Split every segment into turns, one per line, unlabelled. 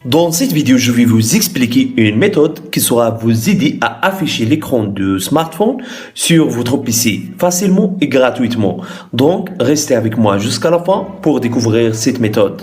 Dans cette vidéo, je vais vous expliquer une méthode qui saura vous aider à afficher l'écran de smartphone sur votre PC facilement et gratuitement. Donc, restez avec moi jusqu'à la fin pour découvrir cette méthode.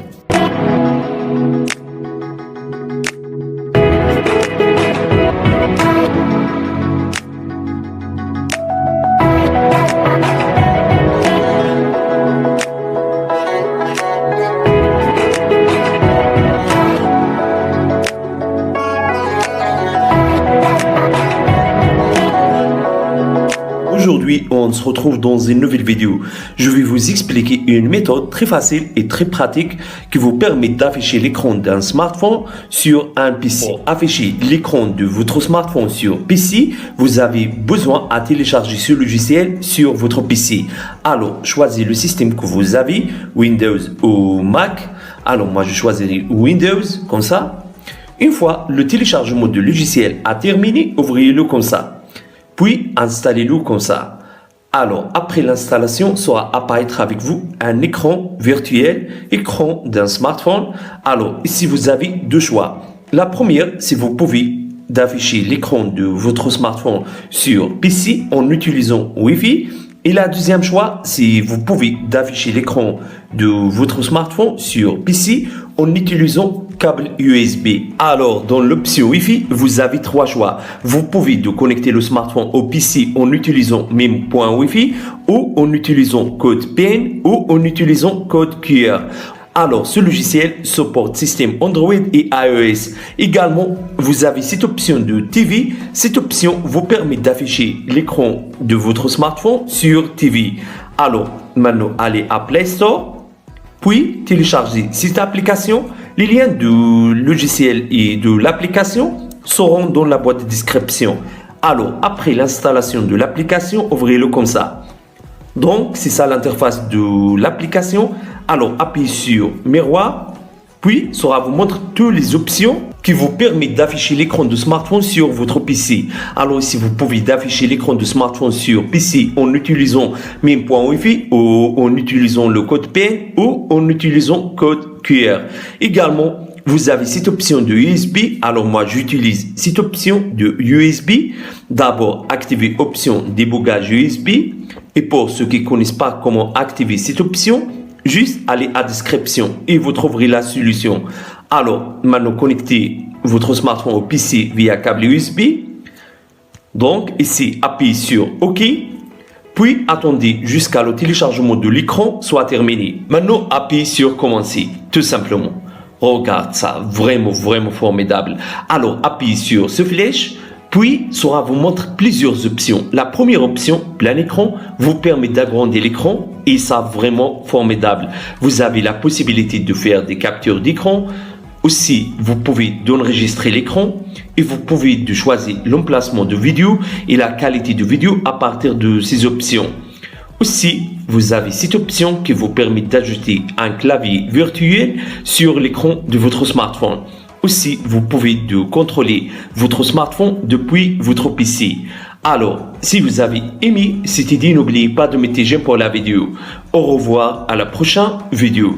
Aujourd'hui, on se retrouve dans une nouvelle vidéo. Je vais vous expliquer une méthode très facile et très pratique qui vous permet d'afficher l'écran d'un smartphone sur un PC. Pour afficher l'écran de votre smartphone sur PC, vous avez besoin de télécharger ce logiciel sur votre PC. Alors, choisissez le système que vous avez, Windows ou Mac. Alors, moi, je choisirai Windows, comme ça. Une fois le téléchargement du logiciel a terminé, ouvrez-le comme ça. Puis, installez-le comme ça. Alors, après l'installation, sera apparaître avec vous un écran virtuel, écran d'un smartphone. Alors, ici, vous avez deux choix. La première, c'est vous pouvez d'afficher l'écran de votre smartphone sur PC en utilisant Wi-Fi. Et la deuxième choix, c'est vous pouvez d'afficher l'écran de votre smartphone sur PC en utilisant câble USB. Alors, dans l'option Wi-Fi, vous avez trois choix. Vous pouvez de connecter le smartphone au PC en utilisant même point Wi-Fi ou en utilisant code PIN ou en utilisant code QR. Alors, ce logiciel supporte système Android et iOS. Également, vous avez cette option de TV. Cette option vous permet d'afficher l'écran de votre smartphone sur TV. Alors, maintenant, allez à Play Store, puis téléchargez cette application. Les liens du logiciel et de l'application seront dans la boîte de description. Alors, après l'installation de l'application, ouvrez-le comme ça. Donc, c'est ça l'interface de l'application. Alors, appuyez sur miroir, puis ça vous montre toutes les options qui vous permettent d'afficher l'écran de smartphone sur votre PC. Alors ici, vous pouvez d'afficher l'écran de smartphone sur PC en utilisant même point Wi-Fi ou en utilisant le code PIN ou en utilisant code QR. Également, vous avez cette option de USB. Alors moi, j'utilise cette option de USB. D'abord, activer option débogage USB. Et pour ceux qui ne connaissent pas comment activer cette option, juste allez à description et vous trouverez la solution. Alors, maintenant, connectez votre smartphone au PC via câble USB. Donc, ici, appuyez sur OK. Puis, attendez jusqu'à le téléchargement de l'écran soit terminé. Maintenant, appuyez sur Commencer, tout simplement. Regarde ça, vraiment formidable. Alors, appuyez sur ce flèche. Puis, ça vous montre plusieurs options. La première option, plein écran, vous permet d'agrandir l'écran et ça vraiment formidable. Vous avez la possibilité de faire des captures d'écran. Aussi, vous pouvez d'enregistrer l'écran et vous pouvez de choisir l'emplacement de vidéo et la qualité de vidéo à partir de ces options. Aussi, vous avez cette option qui vous permet d'ajouter un clavier virtuel sur l'écran de votre smartphone. Aussi, vous pouvez de contrôler votre smartphone depuis votre PC. Alors, si vous avez aimé cette idée, n'oubliez pas de mettre j'aime pour la vidéo. Au revoir, à la prochaine vidéo.